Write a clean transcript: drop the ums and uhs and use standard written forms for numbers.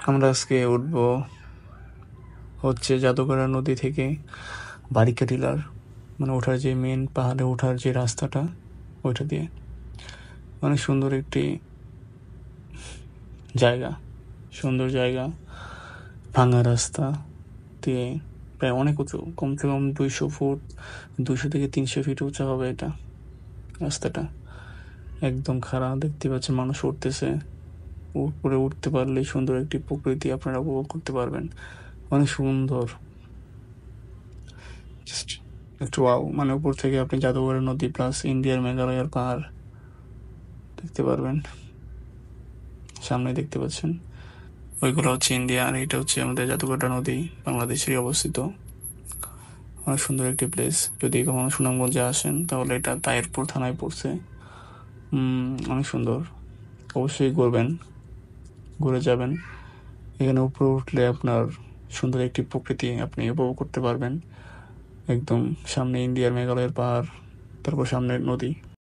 আমরা আজকে উঠবো হচ্ছে জাদুঘরা নদী থেকে বারিকা টিলার, মানে ওঠার যে মেন পাহাড়ে ওঠার যে রাস্তাটা ওইটা দিয়ে। অনেক সুন্দর একটি জায়গা, সুন্দর জায়গা, ভাঙা রাস্তা দিয়ে প্রায় অনেক উঁচু, কমসে কম 200 ফুট, 200 থেকে 300 ফিট উঁচা হবে এটা রাস্তাটা। একদম খাড়া, দেখতে পাচ্ছেন মানুষ উঠতেছে। উপরে উঠতে পারলেই সুন্দর একটি প্রকৃতি আপনারা উপভোগ করতে পারবেন। অনেক সুন্দর, জাস্ট একটু ওয়াও। মানে উপর থেকে আপনি জাদুঘরের নদী প্লাস ইন্ডিয়ার মেঘালয়ের পাহাড় দেখতে পারবেন। সামনে দেখতে পাচ্ছেন ওইগুলো হচ্ছে ইন্ডিয়া, আর এটা হচ্ছে আমাদের জাদুঘরটা নদী, বাংলাদেশেরই অবস্থিত। অনেক সুন্দর একটি প্লেস। যদি কখনো সুনামগঞ্জে আসেন তাহলে এটা তায়েরপুর থানায় পড়ছে। অনেক সুন্দর, অবশ্যই ঘুরে যাবেন। এখানে উপরে উঠলে আপনার সুন্দর একটি প্রকৃতি আপনি উপভোগ করতে পারবেন। একদম সামনে ইন্ডিয়ার মেঘালয়ের পাহাড়, তারপর সামনে নদী।